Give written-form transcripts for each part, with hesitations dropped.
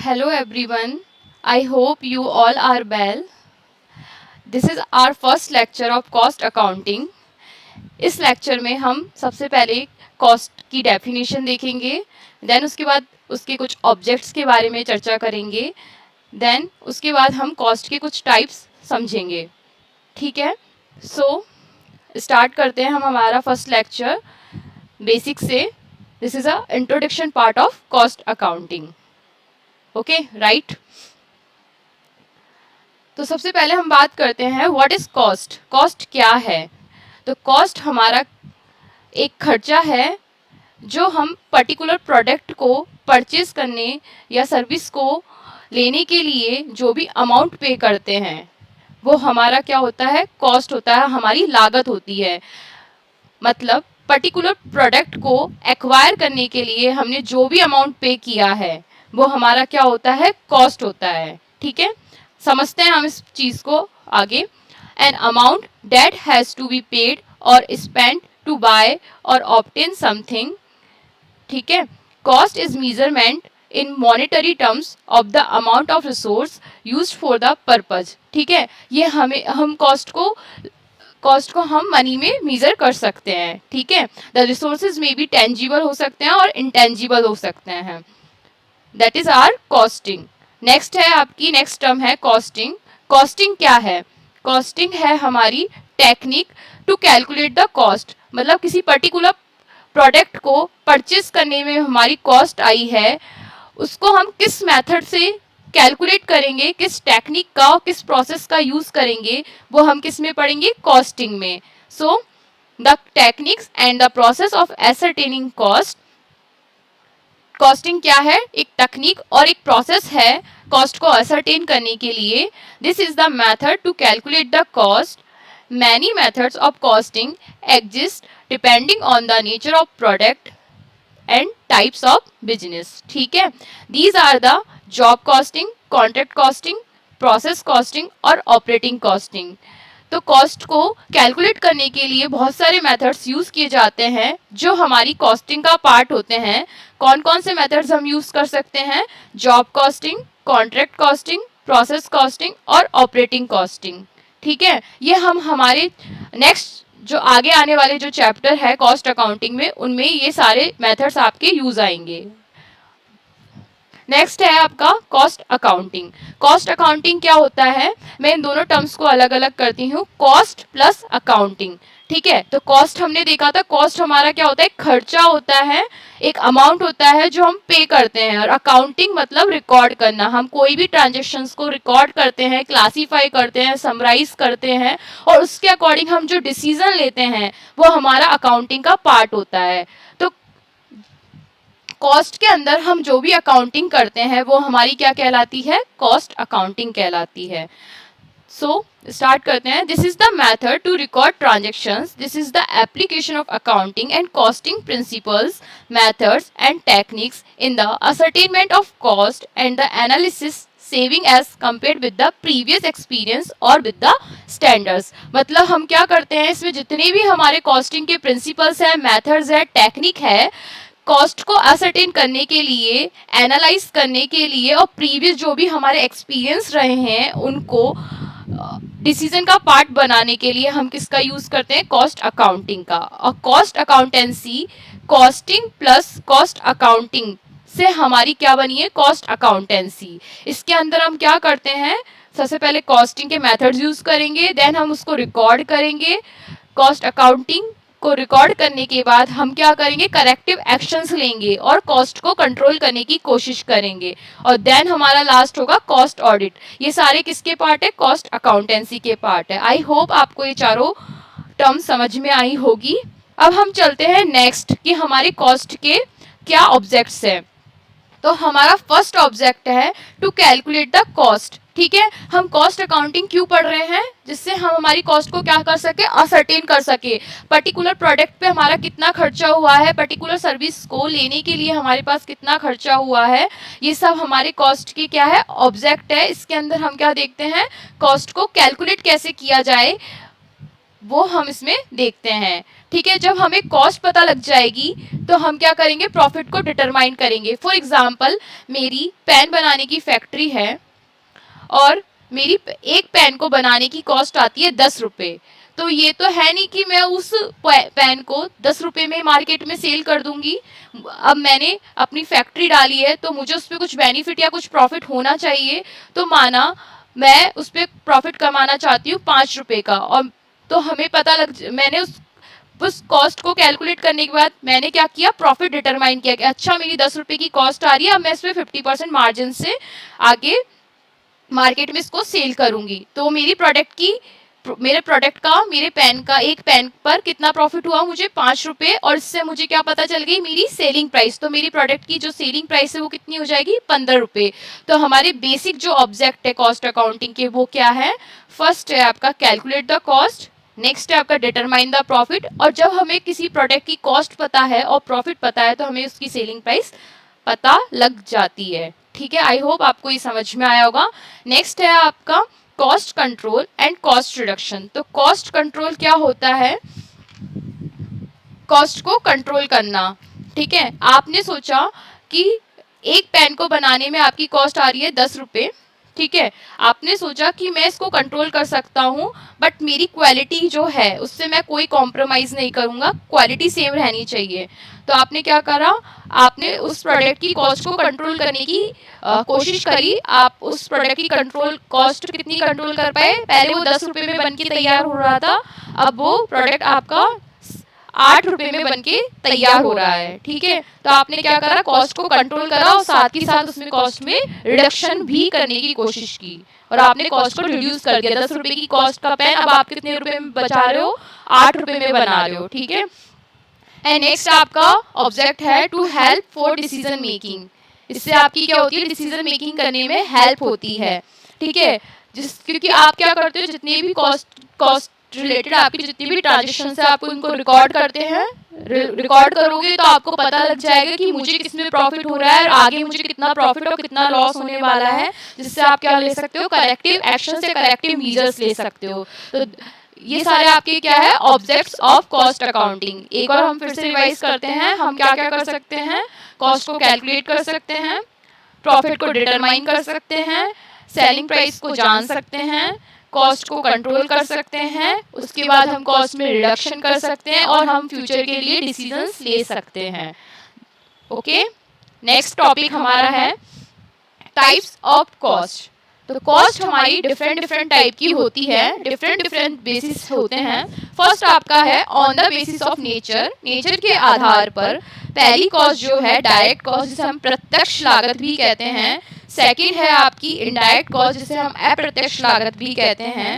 Hello everyone. I hope you all are well. This is our first lecture of cost accounting. इस lecture में हम सबसे पहले cost की डेफिनेशन देखेंगे, देन उसके बाद उसके कुछ ऑब्जेक्ट्स के बारे में चर्चा करेंगे, देन उसके बाद हम कॉस्ट के कुछ टाइप्स समझेंगे. ठीक है, सो स्टार्ट करते हैं हम हमारा फर्स्ट लेक्चर बेसिक से. This is a introduction part of cost accounting. Okay, right. तो सबसे पहले हम बात करते हैं व्हाट इज कॉस्ट. कॉस्ट क्या है? तो कॉस्ट हमारा एक खर्चा है जो हम पर्टिकुलर प्रोडक्ट को परचेज करने या सर्विस को लेने के लिए जो भी अमाउंट पे करते हैं वो हमारा क्या होता है? कॉस्ट होता है, हमारी लागत होती है. मतलब पर्टिकुलर प्रोडक्ट को एक्वायर करने के लिए हमने जो भी अमाउंट पे किया है वो हमारा क्या होता है? कॉस्ट होता है. ठीक है, समझते हैं हम इस चीज़ को आगे. An amount that has to be paid और स्पेंड टू बाय और ऑब्टेन समथिंग. ठीक है, cost is measurement in monetary terms of the amount of resource use for the purpose. ठीक है, ये हम कॉस्ट को हम मनी में मेजर कर सकते हैं. ठीक है, द रिसोर्सेज में भी टेंजिबल हो सकते हैं और इंटेंजिबल हो सकते हैं. That is our costing. Next है आपकी नेक्स्ट टर्म है कॉस्टिंग. कॉस्टिंग क्या है? कॉस्टिंग है हमारी technique to calculate the cost. मतलब किसी पर्टिकुलर प्रोडक्ट को परचेज करने में हमारी कॉस्ट आई है, उसको हम किस मेथड से कैलकुलेट करेंगे, किस टेक्निक का, किस प्रोसेस का यूज करेंगे, वो हम किस में पढ़ेंगे? कॉस्टिंग में. So the techniques and the process of ascertaining cost. Costing क्या है? एक टेक्निक और एक प्रोसेस है कॉस्ट को असरटेन करने के लिए. This is the method to calculate the cost. Many methods of costing exist depending on the nature of product and types of business. ठीक है, these are the job costing, contract costing, process costing और operating costing. तो cost को calculate करने के लिए बहुत सारे मेथड्स यूज़ किए जाते हैं जो हमारी कॉस्टिंग का पार्ट होते हैं. कौन कौन से मेथड्स हम यूज़ कर सकते हैं? Job costing, contract costing, process costing और ऑपरेटिंग कॉस्टिंग. ठीक है, ये हम हमारे नेक्स्ट जो आगे आने वाले जो चैप्टर है कॉस्ट अकाउंटिंग में उनमें ये सारे मेथड्स आपके यूज़ आएंगे. नेक्स्ट है आपका कॉस्ट अकाउंटिंग. कॉस्ट अकाउंटिंग क्या होता है? मैं इन दोनों टर्म्स को अलग अलग करती हूँ. Cost plus accounting. ठीक है, तो कॉस्ट हमने देखा था, कॉस्ट हमारा क्या होता है? खर्चा होता है, एक अमाउंट होता है जो हम पे करते हैं. और अकाउंटिंग मतलब रिकॉर्ड करना. हम कोई भी ट्रांजेक्शन्स को रिकॉर्ड करते हैं, क्लासीफाई करते हैं, समराइज करते हैं और उसके अकॉर्डिंग हम जो डिसीजन लेते हैं वो हमारा अकाउंटिंग का पार्ट होता है. तो कॉस्ट के अंदर हम जो भी अकाउंटिंग करते हैं वो हमारी क्या कहलाती है? कॉस्ट अकाउंटिंग कहलाती है. सो स्टार्ट करते हैं. This is the method to record transactions. This is the application of accounting and costing principles, methods and techniques in the ascertainment of cost and the analysis saving as compare with the previous experience और with the standards. मतलब हम क्या करते हैं, इसमें जितने भी हमारे कॉस्टिंग के प्रिंसिपल्स हैं, मेथड्स है, टेक्निक है, कॉस्ट को असरटेन करने के लिए, एनालाइज करने के लिए और प्रीवियस जो भी हमारे एक्सपीरियंस रहे हैं उनको डिसीजन का पार्ट बनाने के लिए हम किसका यूज़ करते हैं? कॉस्ट अकाउंटिंग का. और cost accountancy costing plus cost accounting से हमारी क्या बनी है? Cost accountancy. इसके अंदर हम क्या करते हैं? सबसे पहले कॉस्टिंग के मेथड्स यूज़ करेंगे, देन हम उसको रिकॉर्ड करेंगे. कॉस्ट अकाउंटिंग को रिकॉर्ड करने के बाद हम क्या करेंगे? करेक्टिव एक्शंस लेंगे और कॉस्ट को कंट्रोल करने की कोशिश करेंगे. और देन हमारा लास्ट होगा कॉस्ट ऑडिट. ये सारे किसके पार्ट है? कॉस्ट अकाउंटेंसी के पार्ट है. आई होप आपको ये चारों टर्म समझ में आई होगी. अब हम चलते हैं नेक्स्ट कि हमारे कॉस्ट के क्या ऑब्जेक्ट्स हैं. तो हमारा फर्स्ट ऑब्जेक्ट है टू कैलकुलेट द कॉस्ट. ठीक है, हम कॉस्ट अकाउंटिंग क्यों पढ़ रहे हैं? जिससे हम हमारी कॉस्ट को क्या कर सके? असरटेन कर सके. पर्टिकुलर प्रोडक्ट पे हमारा कितना खर्चा हुआ है, पर्टिकुलर सर्विस को लेने के लिए हमारे पास कितना खर्चा हुआ है, ये सब हमारे कॉस्ट की क्या है? ऑब्जेक्ट है. इसके अंदर हम क्या देखते हैं? कॉस्ट को कैलकुलेट कैसे किया जाए वो हम इसमें देखते हैं। ठीक है, जब हमें कॉस्ट पता लग जाएगी तो हम क्या करेंगे, प्रॉफिट को डिटरमाइन करेंगे। फॉर एग्जांपल मेरी पेन बनाने की फैक्ट्री है और मेरी एक पेन को बनाने की कॉस्ट आती है 10 रुपये। तो ये तो है नहीं कि मैं उस पेन को 10 रुपये में मार्केट में सेल कर दूंगी। अब मैंने अपनी फैक्ट्री डाली है तो मुझे उस पर कुछ बेनिफिट या कुछ प्रॉफिट होना चाहिए। तो माना मैं उस पर प्रॉफिट कमाना चाहती हूँ 5 रुपये का, और तो हमें पता मैंने उस कॉस्ट को कैलकुलेट करने के बाद मैंने क्या किया, प्रॉफिट डिटरमाइन किया कि अच्छा मेरी 10 रुपये की कॉस्ट आ रही है, अब मैं इसमें 50% मार्जिन से आगे मार्केट में इसको सेल करूंगी। तो मेरे प्रोडक्ट का मेरे पेन का एक पेन पर कितना प्रॉफिट हुआ, मुझे 5 रुपये, और इससे मुझे क्या पता चल गई, मेरी सेलिंग प्राइस। तो मेरी प्रोडक्ट की जो सेलिंग प्राइस है वो कितनी हो जाएगी, 15 रुपये। तो हमारे बेसिक जो ऑब्जेक्ट है कॉस्ट अकाउंटिंग के वो क्या है, फर्स्ट है आपका कैलकुलेट द कॉस्ट, नेक्स्ट है आपका डिटरमाइन द प्रॉफिट। और जब हमें किसी प्रोडक्ट की कॉस्ट पता है और प्रॉफिट पता है तो हमें उसकी सेलिंग प्राइस पता लग जाती है। ठीक है, आई होप आपको ये समझ में आया होगा। नेक्स्ट है आपका cost control and cost reduction. तो कॉस्ट कंट्रोल क्या होता है, कॉस्ट को कंट्रोल करना। ठीक है, आपने सोचा कि एक पेन को बनाने में आपकी कॉस्ट आ रही है 10 रुपये। ठीक है, आपने सोचा कि मैं इसको कंट्रोल कर सकता हूँ, बट मेरी क्वालिटी जो है उससे मैं कोई कॉम्प्रोमाइज़ नहीं करूँगा, क्वालिटी सेम रहनी चाहिए। तो आपने क्या करा, आपने उस प्रोडक्ट की कॉस्ट को कंट्रोल करने की कोशिश करी। आप उस प्रोडक्ट की कंट्रोल कॉस्ट कितनी कंट्रोल कर पाए, पहले वो 10 रुपये में बन के तैयार हो रहा था, अब वो प्रोडक्ट आपका 8 रुपये में बनके तैयार हो रहा है। ठीक है, तो आपने क्या करा, कॉस्ट को कंट्रोल करा और साथ ही साथ उसमें कॉस्ट में रिडक्शन भी करने की कोशिश की, और आपने कॉस्ट को रिड्यूस कर दिया। 10 रुपये की कॉस्ट का पेन अब आप कितने रुपए में बचा रहे हो, 8 रुपये में बना रहे हो। ठीक है, एंड नेक्स्ट आपका ऑब्जेक्ट है to help for decision making. इससे आपकी क्या होती है, डिसीजन मेकिंग करने में हेल्प होती है। ठीक है, क्योंकि आप क्या करते हो, जितने भी कॉस्ट रिलेटेड आपकी जितनी भी ट्रांजेक्शन है आपको इनको रिकॉर्ड करते हैं। रिकॉर्ड करोगे तो आपको पता लग जाएगा कि मुझे किसमें प्रॉफिट हो रहा है और आगे मुझे कितना प्रॉफिट और कितना लॉस होने वाला है, जिससे आप क्या ले सकते हो, करेक्टिव एक्शन से करेक्टिव मेजर्स ले सकते हो। तो ये सारे आपके क्या है, ऑब्जेक्ट्स ऑफ कॉस्ट अकाउंटिंग। एक बार हम फिर से रिवाइज करते हैं, हम क्या क्या कर सकते हैं, कॉस्ट को कैलकुलेट कर सकते हैं, प्रॉफिट को डिटरमाइन कर सकते हैं, सेलिंग प्राइस को जान सकते हैं, कॉस्ट को कंट्रोल कर सकते हैं, उसके बाद हम कॉस्ट में रिडक्शन कर सकते हैं और हम फ्यूचर के लिए डिसीजंस ले सकते हैं। ओके, नेक्स्ट टॉपिक हमारा है टाइप्स ऑफ कॉस्ट। तो कॉस्ट हमारी डिफरेंट टाइप की होती है, डिफरेंट बेसिस होते हैं। फर्स्ट आपका है on the basis of nature के आधार पर। पहली कॉस्ट जो है डायरेक्ट कॉस्ट, जिसे हम प्रत्यक्ष लागत भी कहते हैं। सेकंड है आपकी इनडायरेक्ट कॉस्ट, जिसे हम अप्रत्यक्ष लागत भी कहते हैं।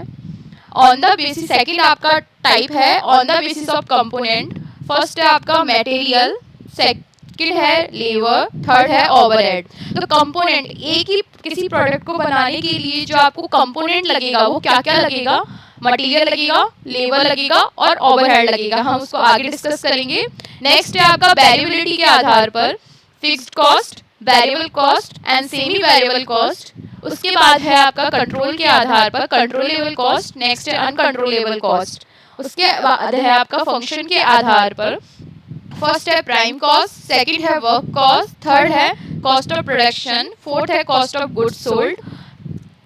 ऑन द बेसिस, सेकंड आपका टाइप है on the basis of component. First है आपका मटेरियल, सेकंड है लेबर, थर्ड है ओवरहेड। तो कंपोनेंट, एक ही किसी प्रोडक्ट को बनाने के लिए जो आपको कंपोनेंट लगेगा वो क्या क्या लगेगा, मटेरियल लगेगा, लेबर लगेगा और ओवरहेड लगेगा। हम उसको आगे डिस्कस करेंगे। नेक्स्ट है आपका वेरिएबिलिटी के आधार पर fixed cost, variable cost and semi variable cost. उसके बाद है आपका कंट्रोल के आधार पर कंट्रोलेबल कॉस्ट, नेक्स्ट है अनकंट्रोलेबल कॉस्ट। उसके बाद है आपका फंक्शन के आधार पर, फर्स्ट है प्राइम कॉस्ट, सेकंड है वर्क कॉस्ट, थर्ड है कॉस्ट ऑफ प्रोडक्शन, फोर्थ है cost of goods sold,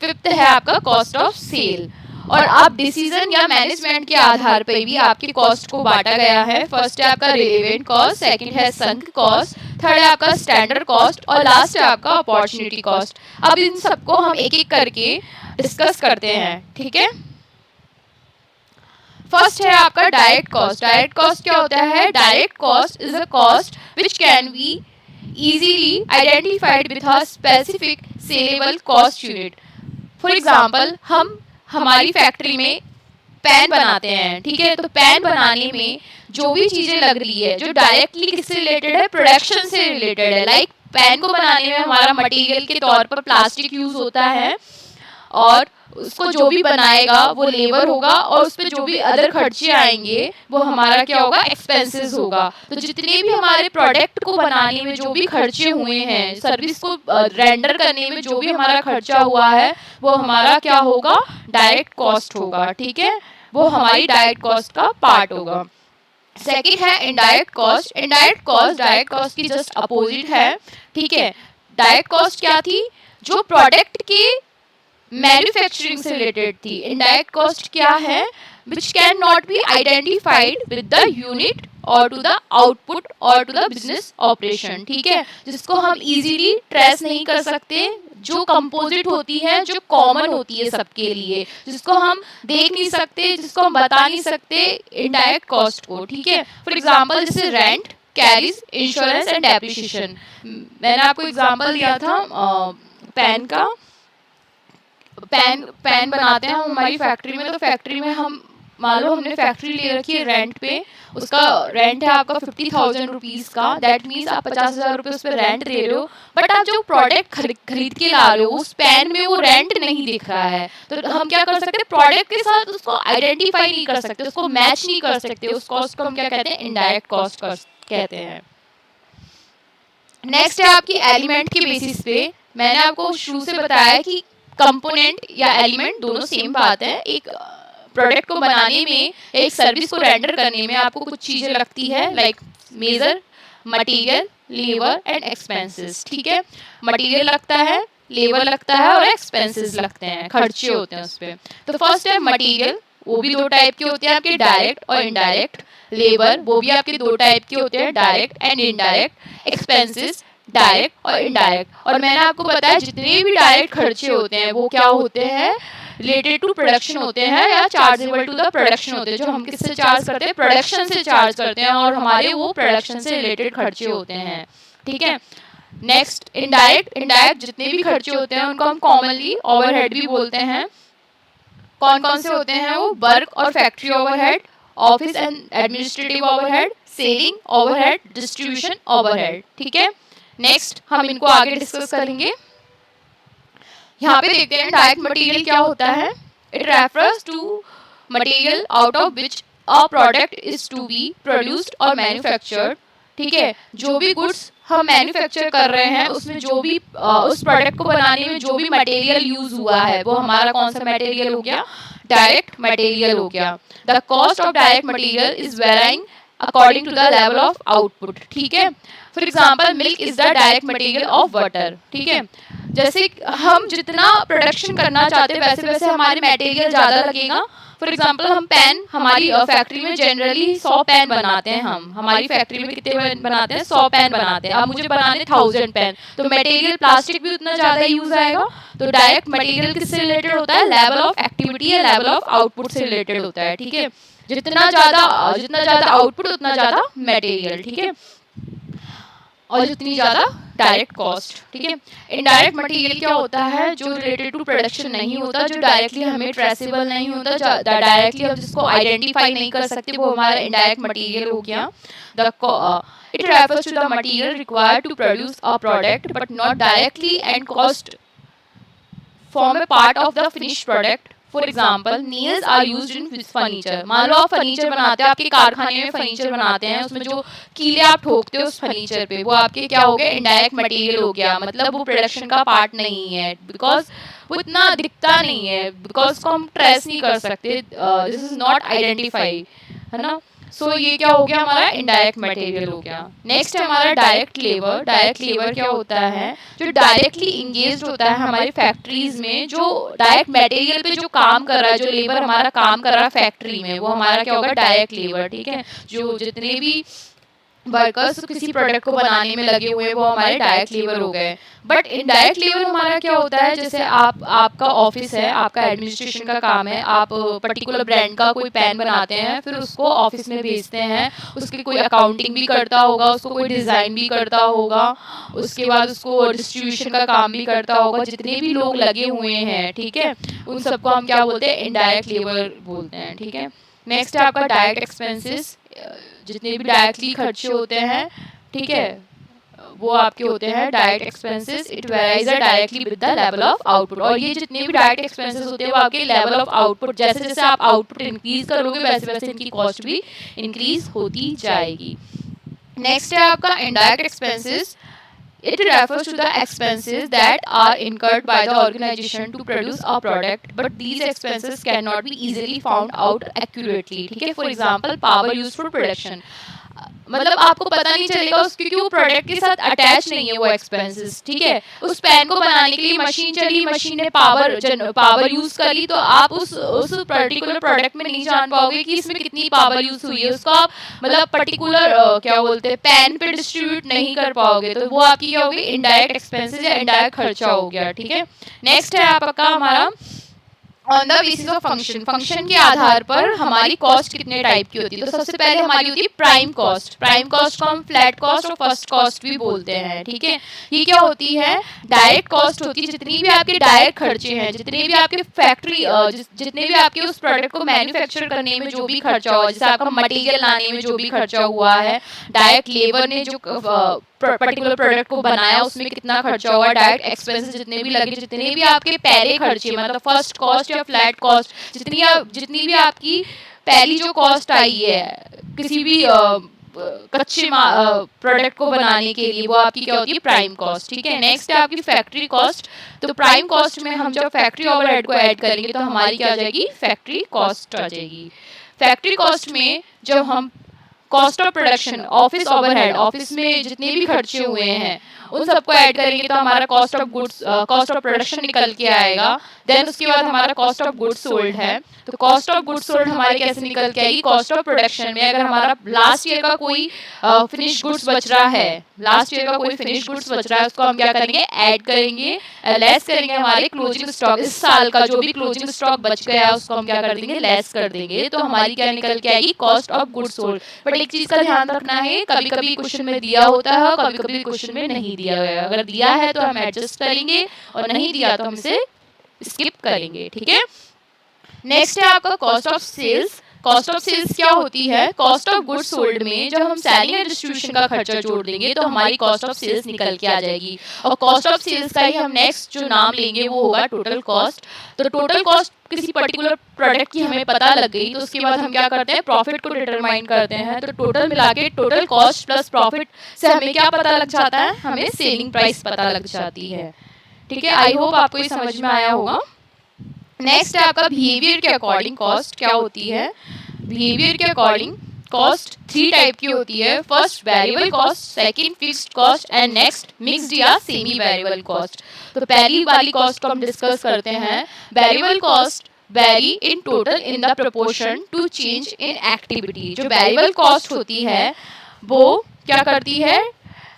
fifth है आपका कॉस्ट ऑफ सेल। और आप डिसीजन या मैनेजमेंट के आधार पर भी आपकी कॉस्ट को बांटा गया है। फर्स्ट है आपका रिलेवेंट कॉस्ट, सेकंड है संक कॉस्ट, थर्ड है आपका स्टैंडर्ड कॉस्ट और लास्ट है आपका अपॉर्चुनिटी कॉस्ट। अब इन सबको हम एक एक करके डिस्कस करते हैं। ठीक है, फर्स्ट है आपका डायरेक्ट कॉस्ट। डायरेक्ट कॉस्ट क्या होता है, direct cost is a cost which can be easily identified with a specific saleable cost unit. For example, हम हमारी फैक्ट्री में पेन बनाते हैं। ठीक है, तो पेन बनाने में जो भी चीज़ें लग रही है जो डायरेक्टली किससे रिलेटेड है, प्रोडक्शन से रिलेटेड है। लाइक पेन को बनाने में हमारा मटेरियल के तौर पर प्लास्टिक यूज़ होता है और उसको जो भी बनाएगा वो लेबर होगा और उस पर जो भी अदर खर्चे आएंगे वो हमारा क्या होगा, एक्सपेंसेस होगा। तो जितने भी हमारे प्रोडक्ट को बनाने में जो भी खर्चे हुए हैं, सर्विस को रेंडर करने में जो भी हमारा खर्चा हुआ है वो हमारा क्या होगा, डायरेक्ट कॉस्ट होगा। ठीक है, वो हमारी डायरेक्ट कॉस्ट का पार्ट होगा। सेकंड है indirect cost. Indirect cost direct cost की जस्ट अपोजिट है, ठीक है। डायरेक्ट कॉस्ट क्या थी? जो प्रोडक्ट की मैन्युफैक्चरिंग से रिलेटेड थी। इनडायरेक्ट कॉस्ट क्या है? which can not be identified with the unit or to the output or to the business operation, ठीक है, जिसको हम इजीली ट्रेस नहीं कर सकते, जो कंपोजिट होती है, जो कॉमन होती है सबके लिए, जिसको हम देख नहीं सकते, जिसको हम बता नहीं सकते इनडायरेक्ट कॉस्ट को, ठीक है। फॉर एग्जांपल जैसे rent, carries, insurance and depreciation. मैंने आपको एग्जांपल दिया था पेन का। पेन बनाते हैं हम हमारी फैक्ट्री में, तो फैक्ट्री में हम मान लो हमने फैक्ट्री ले रखी है रेंट पे, उसका रेंट है आपका 50,000 रुपीज़ का। दैट मीन्स आप 50,000 रुपये उस पर रेंट दे रहे हो, बट आप जो प्रोडक्ट खरीद के ला रहे हो उस पेन में वो रेंट नहीं दिख रहा है, तो हम क्या कर सकते हैं? प्रोडक्ट के साथ उसको आइडेंटिफाई नहीं कर सकते, उसको मैच नहीं कर सकते, उस कॉस्ट को हम क्या कहते हैं? इनडायरेक्ट कॉस्ट कहते हैं। नेक्स्ट है आपकी एलिमेंट के बेसिस पे। मैंने आपको शुरू से बताया कि कंपोनेंट या एलिमेंट दोनों सेम बात है। एक प्रोडक्ट को बनाने में, एक सर्विस को रेंडर करने में आपको कुछ चीज़ें लगती है, like major, material, labour and expenses, ठीक है। मटेरियल लगता है, लेबर लगता है और एक्सपेंसेस लगते हैं, खर्चे होते हैं उस पर। तो फर्स्ट है मटेरियल, वो भी दो टाइप के होते हैं आपके, डायरेक्ट और इनडायरेक्ट। लेबर, वो भी आपके दो टाइप के होते हैं, direct and indirect. Expenses, direct और इनडायरेक्ट। और मैंने आपको बताया जितने भी डायरेक्ट खर्चे होते हैं वो क्या होते हैं? रिलेटेड टू प्रोडक्शन होते हैं या चार्जेबल टू द प्रोडक्शन होते हैं, जो हम किससे चार्ज करते हैं? प्रोडक्शन से चार्ज करते हैं, और हमारे वो प्रोडक्शन से रिलेटेड खर्चे होते हैं, ठीक है। Next indirect. इनडायरेक्ट जितने भी खर्चे होते हैं उनको हम कॉमनली ओवरहेड भी बोलते हैं। कौन कौन से होते हैं वो? वर्क और factory overhead, office and administrative overhead, selling overhead, distribution overhead, ठीक है। नेक्स्ट हम इनको आगे डिस्कस करेंगे। यहाँ पे देखते हैं डायरेक्ट मटेरियल क्या होता है। It refers to material out of which a product is to be produced और मैन्युफैक्चर्ड, ठीक है। जो भी गुड्स हम मैन्युफैक्चर कर रहे हैं उसमें जो भी उस प्रोडक्ट को बनाने में जो भी मटेरियल यूज हुआ है वो हमारा कौन सा मटेरियल हो गया? डायरेक्ट मटेरियल हो गया। The cost of direct material is varying according to the level of output, ठीक है। For example milk is the direct material of butter, ठीक है। जैसे हम जितना प्रोडक्शन करना चाहते हैं वैसे वैसे हमारे मटेरियल ज़्यादा लगेगा। फॉर एग्जांपल हम पेन, हमारी फैक्ट्री में जनरली 100 पेन बनाते हैं। हम हमारी फैक्ट्री में कितने पेन बनाते हैं? 100 पेन बनाते हैं। अब मुझे बनाने 1000 पेन, तो मटेरियल प्लास्टिक भी उतना ज़्यादा यूज आएगा। तो डायरेक्ट मटेरियल किससे रिलेटेड होता है? लेवल ऑफ एक्टिविटी या लेवल ऑफ आउटपुट से रिलेटेड होता है, ठीक है। जितना ज़्यादा आउटपुट उतना ज़्यादा मटेरियल, ठीक है, और जितनी ज़्यादा डायरेक्ट कॉस्ट, ठीक है। इनडायरेक्ट मटेरियल क्या होता है? जो रिलेटेड टू प्रोडक्शन नहीं होता, जो डायरेक्टली हमें ट्रेसेबल नहीं होता, डायरेक्टली हम जिसको आइडेंटिफाई नहीं कर सकते, वो हमारा इनडायरेक्ट मटेरियल हो गया। It refers to the material required to produce a product but not directly and cost form a part of the finish product. For example nails are used in furniture. मान लो आप furniture बनाते हो, आपके कारखाने में फर्नीचर बनाते हैं, उसमें जो कीले आप ठोकते हो उस फर्नीचर पे, वो आपके क्या हो गया? इनडायरेक्ट मटेरियल हो गया। मतलब वो प्रोडक्शन का पार्ट नहीं है, बिकॉज वो इतना दिखता नहीं है, बिकॉज को हम ट्रेस नहीं कर सकते, दिस इज नॉट आइडेंटिफाई, है ना। सो ये क्या हो गया? हमारा इनडायरेक्ट मटेरियल हो गया। नेक्स्ट है हमारा डायरेक्ट लेबर। डायरेक्ट लेबर क्या होता है? जो डायरेक्टली इंगेज्ड होता है हमारी फैक्ट्रीज में, जो डायरेक्ट मटेरियल पे जो काम कर रहा है, जो लेबर हमारा काम कर रहा है फैक्ट्री में, वो हमारा क्या होगा? डायरेक्ट लेबर, ठीक है। जो जितने भी वर्कर्स किसी प्रोडक्ट को बनाने में लगे हुए हैं वो हमारे डायरेक्ट लेबर हो गए। बट इनडायरेक्ट लेबर हमारा क्या होता है? जैसे आपका ऑफिस है, आपका एडमिनिस्ट्रेशन का काम है, आप पर्टिकुलर ब्रांड का कोई पेन बनाते हैं, फिर उसको ऑफिस में भेजते हैं, उसकी कोई अकाउंटिंग भी करता होगा, उसको कोई डिज़ाइन भी करता होगा, उसके बाद उसको डिस्ट्रीब्यूशन का काम भी करता होगा। जितने भी लोग लगे हुए हैं, ठीक है, उन सबको हम क्या बोलते हैं? इनडायरेक्ट लेबर बोलते हैं, ठीक है। नेक्स्ट है आपका डायरेक्ट एक्सपेंसेस। जितने भी डायरेक्टली खर्चे होते हैं, ठीक है, वो आपके होते हैं direct expenses. It varies directly with the level of output. और ये जितने भी डायरेक्ट एक्सपेंसेस होते हैं वो आपके लेवल ऑफ आउटपुट, जैसे जैसे आप आउटपुट इंक्रीज करोगे वैसे वैसे इनकी कॉस्ट भी इंक्रीज होती जाएगी। नेक्स्ट है आपका indirect expenses. It refers to the expenses that are incurred by the organization to produce a product, but these expenses cannot be easily found out accurately. ठीक है, for example, power used for production. मतलब आपको पता नहीं चलेगा उस, क्योंकि वो प्रोडक्ट के साथ अटैच नहीं है वो एक्सपेंसेस, ठीक है। उस पेन को बनाने के लिए मशीन चली, मशीन ने पावर यूज करी, तो आप उस पर्टिकुलर प्रोडक्ट में नहीं जान पाओगे कि इसमें कितनी पावर यूज हुई है, उसको आप मतलब पर्टिकुलर क्या बोलते हैं पेन पे डिस्ट्रीब्यूट नहीं कर पाओगे, तो वो आपकी क्या होगी, इनडायरेक्ट एक्सपेंसेस या इनडायरेक्ट खर्चा हो गया, ठीक है। नेक्स्ट है आपका हमारा on the basis of function. Function के आधार पर हमारी कॉस्ट कितने टाइप की होती है। तो सबसे पहले हमारी होती है प्राइम कॉस्ट। प्राइम कॉस्ट को हम फ्लैट कॉस्ट और फर्स्ट कॉस्ट भी बोलते हैं, ठीक है। ये क्या होती है, डायरेक्ट कॉस्ट होती है, जितनी भी आपके डायरेक्ट खर्चे हैं, जितने भी आपके फैक्ट्री जितने भी आपके उस प्रोडक्ट को मैन्युफैक्चर करने में जो भी खर्चा हुआ, जैसे आपका मटेरियल लाने में जो भी खर्चा हुआ है, डायरेक्ट लेबर ने जो पर्टिकुलर प्रोडक्ट को बनाया उसमें कितना खर्चा हुआ, डायरेक्ट एक्सपेंसेस जितने भी लगे, जितने भी आपके पहले खर्चे मतलब फर्स्ट कॉस्ट या फ्लैट कॉस्ट, जितनी भी आपकी पहली जो कॉस्ट आई है किसी भी कच्चे प्रोडक्ट को बनाने के लिए, वो आपकी क्या होती है, प्राइम कॉस्ट, ठीक है। नेक्स्ट है आपकी फैक्ट्री कॉस्ट। तो प्राइम कॉस्ट में हम जब फैक्ट्री ओवरहेड को ऐड करेंगे तो हमारी क्या आ जाएगी, फैक्ट्री कॉस्ट आ जाएगी। फैक्ट्री कॉस्ट में जब हम cost of production, office overhead, office में जितने भी खर्चे हुए हैं उन सबको ऐड करेंगे तो हमारा cost of goods, cost of production निकल के आएगा। देन उसके बाद हमारा कॉस्ट ऑफ गुड्स सोल्ड है, तो कॉस्ट ऑफ गुड्स सोल्ड हमारे कैसे निकल के आएगी, कॉस्ट ऑफ प्रोडक्शन में अगर हमारा लास्ट ईयर का कोई फिनिश गुड्स बच रहा है, लास्ट ईयर का कोई फिनिश गुड्स बच रहा है, उसको हम क्या करेंगे, ऐड करेंगे, लेस करेंगे हमारे क्लोजिंग स्टॉक, इस साल का जो भी क्लोजिंग स्टॉक बच गया है उसको हम क्या कर देंगे, लेस कर देंगे, तो हमारी क्या निकल के आएगी, cost of goods sold. But एक चीज का ध्यान रखना है, कभी कभी क्वेश्चन में दिया होता है, कभी कभी क्वेश्चन में नहीं दिया गया। अगर दिया है तो हम एडजस्ट करेंगे और नहीं दिया तो हम इसे स्किप करेंगे, ठीक है। नेक्स्ट है आपका cost of sales. Cost of sales क्या होती है, कॉस्ट ऑफ गुड्स सोल्ड में जब हम सेलिंग एंड डिस्ट्रीब्यूशन का खर्चा जोड़ देंगे तो हमारी कॉस्ट ऑफ सेल्स निकल के आ जाएगी। और कॉस्ट ऑफ सेल्स का ही हम नेक्स्ट जो नाम लेंगे वो होगा टोटल कॉस्ट। तो टोटल कॉस्ट किसी पर्टिकुलर प्रोडक्ट की हमें पता लग गई तो उसके बाद हम क्या करते हैं, प्रॉफिट को डिटरमाइन करते हैं। तो टोटल मिला के टोटल कॉस्ट प्लस प्रॉफिट से हमें क्या पता लग जाता है, हमें सेलिंग प्राइस पता लग जाती है, ठीक है। आई होप आपको ये समझ में आया होगा। नेक्स्ट है आपका बिहेवियर के अकॉर्डिंग कॉस्ट क्या होती है। बिहेवियर के अकॉर्डिंग कॉस्ट 3 टाइप की होती है। First variable cost, second fixed cost and next mixed या सेमी वेरिएबल कॉस्ट। तो पहली वाली कॉस्ट को हम डिस्कस करते हैं। Variable cost vary in total in the proportion to change in activity. जो वेरिएबल कॉस्ट होती है वो क्या करती है,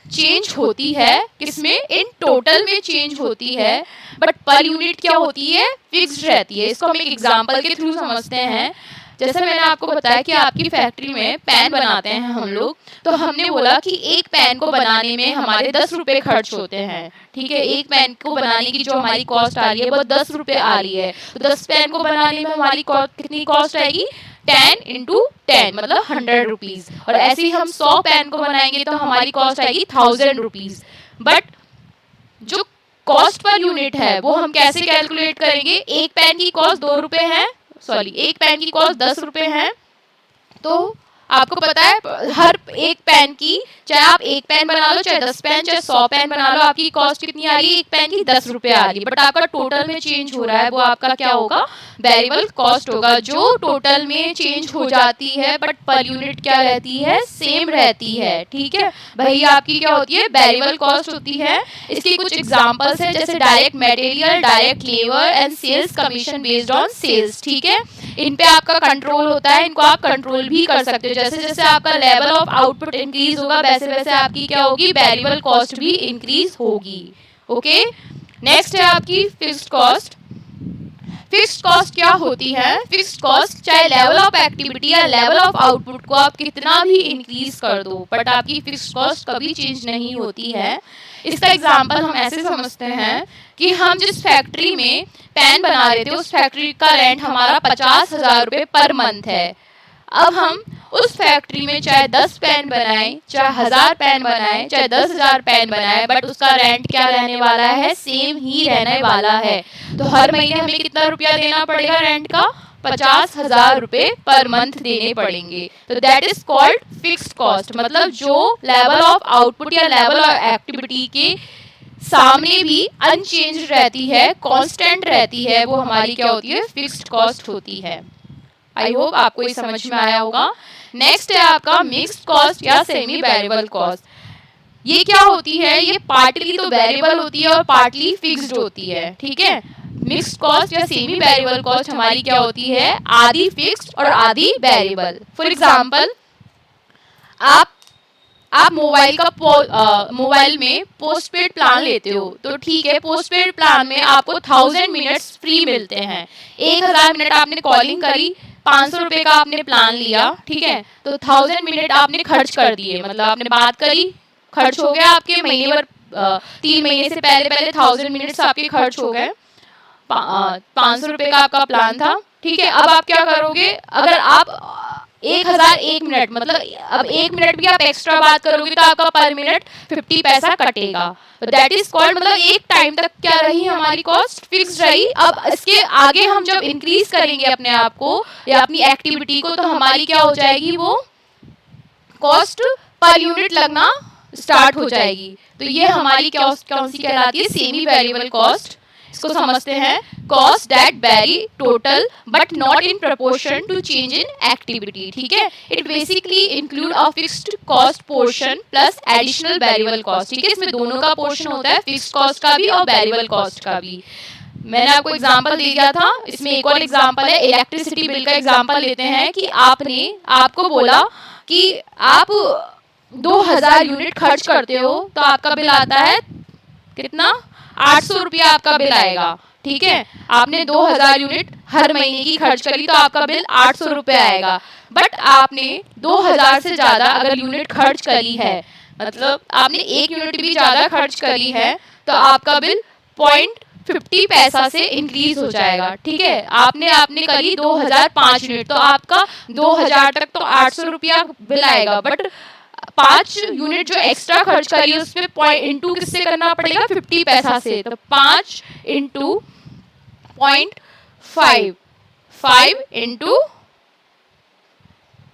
चेंज होती है, किसमें, इन टोटल में चेंज होती है, बट पर यूनिट क्या होती है, फिक्स्ड रहती है। इसको हम एक एग्जांपल के थ्रू समझते हैं। जैसे मैंने आपको बताया कि आपकी फैक्ट्री में पेन बनाते हैं हम लोग, तो हमने बोला कि एक पेन को बनाने में हमारे 10 रुपए खर्च होते हैं, ठीक है। एक पेन को बनाने की जो हमारी कॉस्ट आ रही है वो 10 रुपए आ रही है, तो 10 पेन को बनाने में हमारी कितनी कॉस्ट आएगी, 10 × 10 मतलब 100 रुपीज। और ऐसे ही हम 100 पेन को बनाएंगे तो हमारी कॉस्ट आएगी 1000 रुपीज। बट जो कॉस्ट पर यूनिट है वो हम कैसे कैलकुलेट करेंगे, एक पेन की कॉस्ट 2 रुपए है, सॉरी एक पेन की कॉस्ट 10 रुपए है। तो आपको पता है हर एक पेन की, चाहे आप एक पेन बना लो, चाहे 10 पेन, चाहे 100 पेन बना लो, आपकी कॉस्ट कितनी आ रही है, एक पेन की 10 रुपए आ रही है। बट आपका टोटल में चेंज हो रहा है वो आपका क्या होगा, वेरिएबल कॉस्ट होगा, जो टोटल में चेंज हो जाती है बट पर यूनिट क्या रहती है, सेम रहती है, ठीक है। भाई आपकी क्या होती है, वेरिएबल कॉस्ट होती है। इसके कुछ एग्जांपल्स हैं जैसे direct material, direct labour and sales commission based on sales, ठीक है। इन पे आपका कंट्रोल होता है, इनको आप कंट्रोल भी कर सकते हो। जैसे जैसे आपका लेवल ऑफ आउटपुट इंक्रीज होगा वैसे वैसे आपकी क्या होगी, वेरिएबल कॉस्ट भी इंक्रीज होगी, ओके। नेक्स्ट है आपकी फिक्स्ड कॉस्ट। फिक्स्ड कॉस्ट क्या होती है, फिक्स्ड कॉस्ट चाहे लेवल ऑफ एक्टिविटी या लेवल ऑफ आउटपुट को आप कितना भी इंक्रीज कर दो बट आपकी फिक्स्ड कॉस्ट कभी चेंज नहीं होती है। इसका एग्जांपल हम ऐसे समझते हैं कि हम जिस फैक्ट्री में पेन बना रहे थे उस फैक्ट्री का रेंट हमारा 50,000 रुपये पर मंथ है। अब हम उस फैक्ट्री में चाहे 10 पेन बनाए, चाहे 1000 पेन बनाए, चाहे 10,000 पेन बनाए, बट उसका रेंट क्या रहने वाला है, सेम ही रहने वाला है। तो हर महीने हमें कितना रुपया देना पड़ेगा रेंट का, 50,000 रुपए पर मंथ देने पड़ेंगे। तो that is called fixed cost, मतलब जो लेवल ऑफ आउटपुट या लेवल ऑफ एक्टिविटी के सामने भी अनचेंज रहती है, कांस्टेंट रहती है, वो हमारी क्या होती है, फिक्स्ड कॉस्ट होती है। आई होप आपको ये समझ में आया होगा। नेक्स्ट है आपका मिक्स्ड कॉस्ट या सेमी वेरिएबल कॉस्ट। ये क्या होती है, ये पार्टली तो वेरिएबल होती है और पार्टली फिक्स्ड होती है, ठीक है। मिक्स्ड कॉस्ट या सेमी वेरिएबल कॉस्ट हमारी क्या होती है, आधी फिक्स्ड और आधी वेरिएबल। फॉर एग्जांपल आप मोबाइल में पोस्टपेड प्लान लेते हो, तो ठीक है, पोस्टपेड प्लान में आपको 1000 मिनट्स फ्री मिलते हैं। 1000 मिनट आपने कॉलिंग करी, 500 रुपए का आपने प्लान लिया, ठीक है, तो 1000 मिनट आपने खर्च कर दिए, मतलब आपने बात करी, खर्च हो गया आपके महीने भर, 3 महीने से पहले 1000 मिनट्स आपके खर्च हो गए। 500 रुपए का आपका प्लान था, ठीक है। अब आप क्या करोगे, अगर आप 1001 मिनट, मतलब अब 1 मिनट भी आप एक्स्ट्रा बात करोगे तो आपका पर मिनट 50 पैसा कटेगा। तो दैट इज कॉल्ड, मतलब एक टाइम तक क्या रही हमारी कॉस्ट, फिक्स रही। अब इसके आगे हम जब इंक्रीज करेंगे अपने आप को या अपनी एक्टिविटी को, तो हमारी क्या हो जाएगी, वो कॉस्ट पर यूनिट लगना स्टार्ट हो जाएगी। तो ये हमारी कौन सी कहलाती है, सेमी वेरिएबल कॉस्ट। इसको समझते हैं, cost that vary total but not in proportion to change in activity, ठीक है। It basically include a fixed cost portion plus additional variable cost, ठीक है। इसमें दोनों का पोर्शन होता है, फिक्स्ड कॉस्ट का भी और वेरिएबल कॉस्ट का भी। मैंने आपको एग्जांपल दे दिया था, इसमें एक और एग्जांपल है, इलेक्ट्रिसिटी बिल का एग्जांपल लेते हैं कि आपको बोला कि आप 2000 यूनिट खर्च करते हो, तो आपका बिल आता है कितना, 800 रुपया आपका बिल आएगा, ठीक है। आपने 2000 यूनिट हर महीने की खर्च करी, तो आपका बिल 800 रुपये आएगा। बट आपने 2000 से ज्यादा अगर यूनिट खर्च करी है, मतलब आपने 1 यूनिट भी ज्यादा खर्च करी है, तो आपका बिल 0.50 पैसा से इंक्रीज हो जाएगा, ठीक है। आपने करी 2005 यूनिट, तो आपका 2000 तक तो 800 रुपया बिल आएगा, बट 5 यूनिट जो एक्स्ट्रा खर्च करी है उसमें इंटू किससे करना पड़ेगा, 50 पैसा से। तो 5 इंटू 0.5, 5 इंटू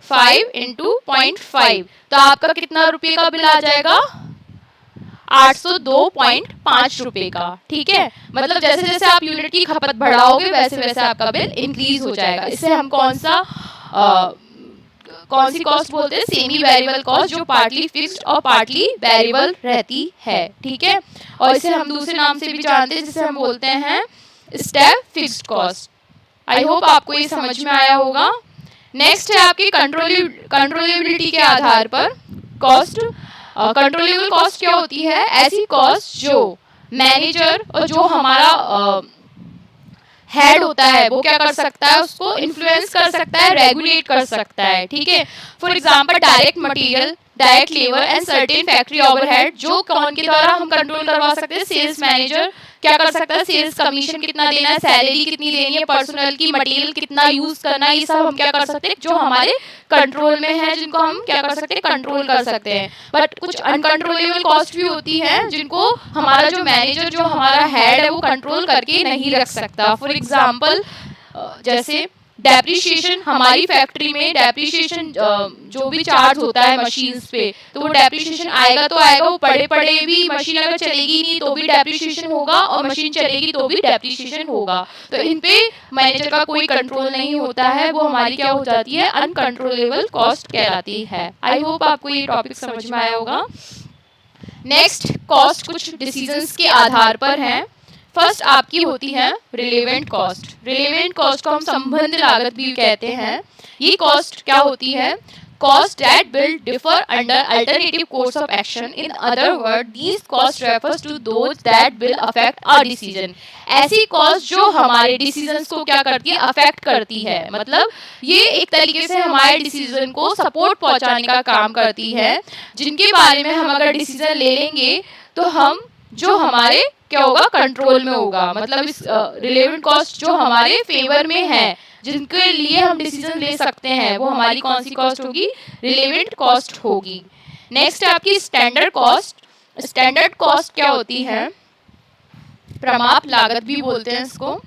0.5, तो आपका कितना रुपए का बिल आ जाएगा, 802.5 रुपए का, ठीक है। मतलब जैसे जैसे आप यूनिट की खपत बढ़ाओगे वैसे वैसे आपका बिल इंक्रीज हो जाएगा। इससे हम कौन सी कॉस्ट बोलते हैं, सेमी वेरिएबल कॉस्ट, जो पार्टली फिक्स्ड और पार्टली वेरिएबल रहती है, ठीक है। और इसे हम दूसरे नाम से भी जानते हैं, जिसे हम बोलते हैं step fixed cost. I hope आपको ये समझ में आया होगा। नेक्स्ट है आपकी कंट्रोलेबिलिटी के आधार पर कॉस्ट। कंट्रोलेबल कॉस्ट क्या होती है, ऐसी कॉस्ट जो मैनेजर और जो हमारा हेड होता है वो क्या कर सकता है, उसको इन्फ्लुएंस कर सकता है, रेगुलेट कर सकता है, ठीक है। For example direct material, direct labour and certain factory overhead, जो कौन के द्वारा हम कंट्रोल करवा सकते हैं, सेल्स मैनेजर क्या कर सकता है, सेल्स कमीशन कितना देना है, सैलरी कितनी देनी है, पर्सनल की, मटेरियल कितना यूज करना है, ये सब हम क्या कर सकते हैं, जो हमारे कंट्रोल में है, जिनको हम क्या कर सकते हैं, कंट्रोल कर सकते हैं। बट कुछ अनकंट्रोलेबल कॉस्ट भी होती है जिनको हमारा जो मैनेजर, जो हमारा हेड है, वो कंट्रोल करके नहीं रख सकता। फॉर एग्जाम्पल जैसे डेप्रिशिएशन, हमारी फैक्ट्री में डेप्रिशिएशन जो भी चार्ज होता है मशीन्स पे, तो वो डेप्रिशिएशन आएगा तो आएगा, वो पड़े भी मशीन अगर चलेगी नहीं तो भी डेप्रिशिएशन होगा, और मशीन चलेगी तो भी डेप्रिशिएशन होगा। तो इन पे मैनेजर का कोई कंट्रोल नहीं होता है, वो हमारी क्या हो जाती है, अनकंट्रोलेबल कॉस्ट कहलाती है। आई होप आपको ये टॉपिक समझ में आया होगा। नेक्स्ट, कॉस्ट कुछ डिसीजंस के आधार पर है। फर्स्ट आपकी होती है रिलेवेंट कॉस्ट। रिलेवेंट कॉस्ट को हम संबंध लागत भी कहते हैं। ये कॉस्ट क्या होती है, cost that will differ under alternative course of action. In other word, these cost refers to those that will affect a decision. ऐसी कॉस्ट जो हमारे डिसीजंस को क्या करती है, अफेक्ट करती है, मतलब ये एक तरीके से हमारे डिसीजन को सपोर्ट पहुंचाने का काम करती है, जिनके बारे में हम अगर डिसीजन ले लेंगे तो हम जो हमारे क्या होगा, कंट्रोल में होगा। मतलब इस रिलेवेंट कॉस्ट जो हमारे फेवर में है, जिनके लिए हम डिसीजन ले सकते हैं, वो हमारी कौन सी कॉस्ट होगी, रिलेवेंट कॉस्ट होगी। नेक्स्ट है आपकी स्टैंडर्ड कॉस्ट। स्टैंडर्ड कॉस्ट क्या होती है, प्रमाप लागत भी बोलते हैं इसको।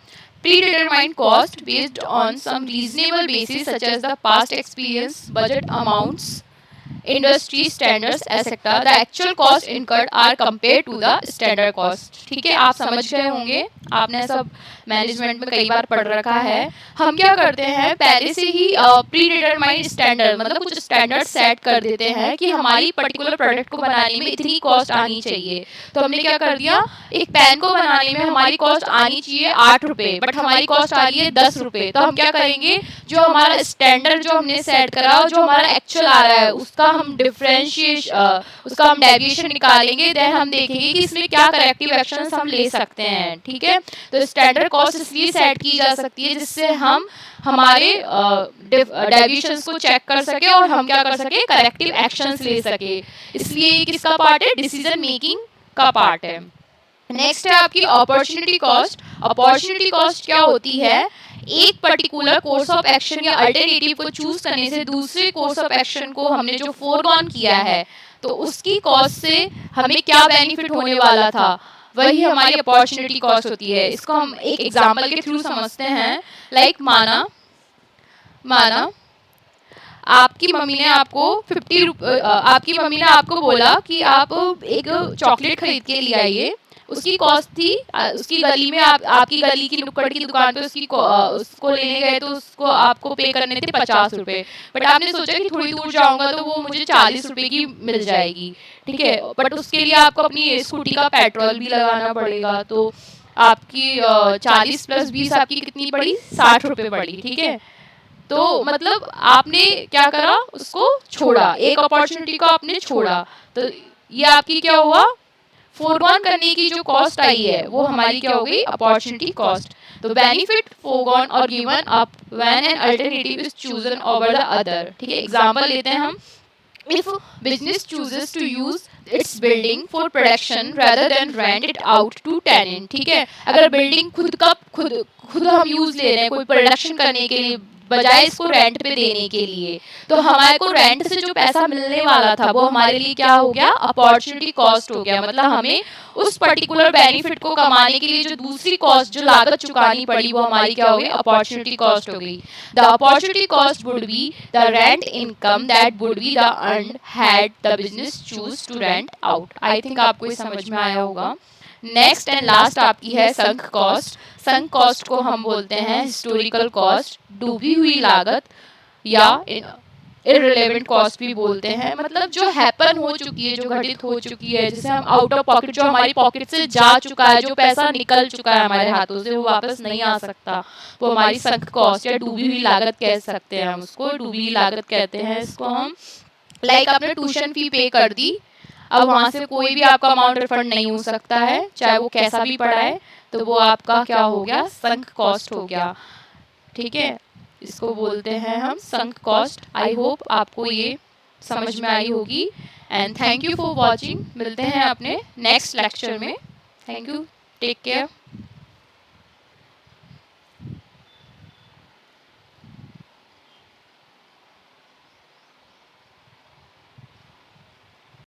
predetermined cost based on some reasonable basis such as the past experience, budget amounts, industry standards etcetera, the actual cost incurred are compare to the standard cost. ठीक है, आप समझ गए होंगे, आपने सब मैनेजमेंट में कई बार पढ़ रखा है। हम क्या करते हैं, पहले से ही प्री डिटरमाइंड स्टैंडर्ड मतलब कुछ स्टैंडर्ड सेट कर देते हैं कि हमारी पर्टिकुलर प्रोडक्ट को बनाने में इतनी कॉस्ट आनी चाहिए। तो हमने क्या कर दिया, एक पेन को बनाने में हमारी कॉस्ट आनी चाहिए 8 रुपये, बट हमारी कॉस्ट आ रही है 10 रुपये। तो हम क्या करेंगे, जो हमारा स्टैंडर्ड जो हमने सेट करा और जो हमारा एक्चुअल आ रहा है उसका हम उसका हम डेविएशन निकालेंगे, देन हम देखेंगे कि इसमें क्या करेक्टिव एक्शंस हम ले सकते हैं। ठीक है, तो स्टैंडर्ड कॉस्ट इसलिए सेट की जा सकती है जिससे हम हमारे डेविएशंस को चेक कर सके और हम क्या कर सके, करेक्टिव एक्शंस ले सके। इसलिए ये किसका पार्ट है, डिसीजन मेकिंग का पार्ट है। नेक्स्ट है आपकी अपॉर्चुनिटी कॉस्ट। अपॉर्चुनिटी कॉस्ट क्या होती है, एक पर्टिकुलर कोर्स ऑफ एक्शन या अल्टरनेटिव को चूज करने से दूसरे कोर्स ऑफ एक्शन को हमने जो फोरगॉन किया है तो उसकी कॉस्ट से हमें क्या बेनिफिट होने वाला था, वही हमारी अपॉर्चुनिटी कॉस्ट होती है। इसको हम एक एग्जांपल के थ्रू समझते हैं। लाइक माना आपकी मम्मी ने आपको 50 रुपये, आपकी मम्मी ने आपको बोला कि आप एक चॉकलेट खरीद के ले आइए। उसकी कॉस्ट थी, उसकी गली में आपकी गली की नुक्कड़ की दुकान पे उसको लेने गए तो उसको आपको पे करने थे 50 रुपये, बट आपने सोचा कि थोड़ी दूर जाऊंगा तो वो मुझे 40 रुपये की मिल जाएगी। ठीक है, बट उसके लिए आपको अपनी स्कूटी का पेट्रोल भी लगाना पड़ेगा, तो आपकी 40 + 20 आपकी कितनी पड़ी, 60 रुपये पड़ी। ठीक है, तो मतलब आपने क्या करा, उसको छोड़ा, एक अपॉर्चुनिटी को आपने छोड़ा, तो ये आपकी क्या हुआ, फोरगॉन करने की जो कॉस्ट आई है वो हमारी क्या हो गई, अपॉर्चुनिटी कॉस्ट। तो बेनिफिट फोरगॉन और given up when an alternative is chosen over the other. ठीक है, एग्जांपल लेते हैं हम। If business chooses to use its building for production rather than rent it out to tenant। ठीक है, अगर बिल्डिंग खुद हम यूज ले रहे हैं कोई प्रोडक्शन करने के लिए, बजाय इसको रेंट पे देने के लिए, तो हमारे को रेंट से जो पैसा मिलने वाला था वो हमारे लिए क्या हो गया, अपॉर्चुनिटी कॉस्ट हो गया। मतलब हमें उस पर्टिकुलर बेनिफिट को कमाने के लिए जो दूसरी कॉस्ट, जो लागत चुकानी पड़ी, वो हमारी क्या हो गई, अपॉर्चुनिटी कॉस्ट हो गई। The opportunity cost would be the rent income that would be the earned had the business chose to rent out. I think आपको ये समझ में आया होगा। नेक्स्ट एंड लास्ट आपकी है संक कॉस्ट। संक कॉस्ट को हम बोलते हैं हिस्टोरिकल कॉस्ट, डूबी हुई लागत, या इररिलेवेंट कॉस्ट भी बोलते हैं। मतलब जो हैपन हो चुकी है, जो घटित हो चुकी है, जैसे हम आउट ऑफ पॉकेट, जो हमारी पॉकेट से जा चुका है, जो पैसा निकल चुका है हमारे हाथों से, वो वापस नहीं आ सकता, वो हमारी संक कॉस्ट या डूबी हुई लागत कह सकते हैं हम उसको, डूबी हुई लागत कहते हैं इसको हम। लाइक आपने ट्यूशन फी पे कर दी, अब वहाँ से कोई भी आपका अमाउंट रिफंड नहीं हो सकता है, चाहे वो कैसा भी पड़ा है, तो वो आपका क्या हो गया, संक कॉस्ट हो गया। ठीक है, इसको बोलते हैं हम संक कॉस्ट। आई होप आपको ये समझ में आई होगी, and thank you for watching. मिलते हैं अपने नेक्स्ट लेक्चर में। Thank you, take care.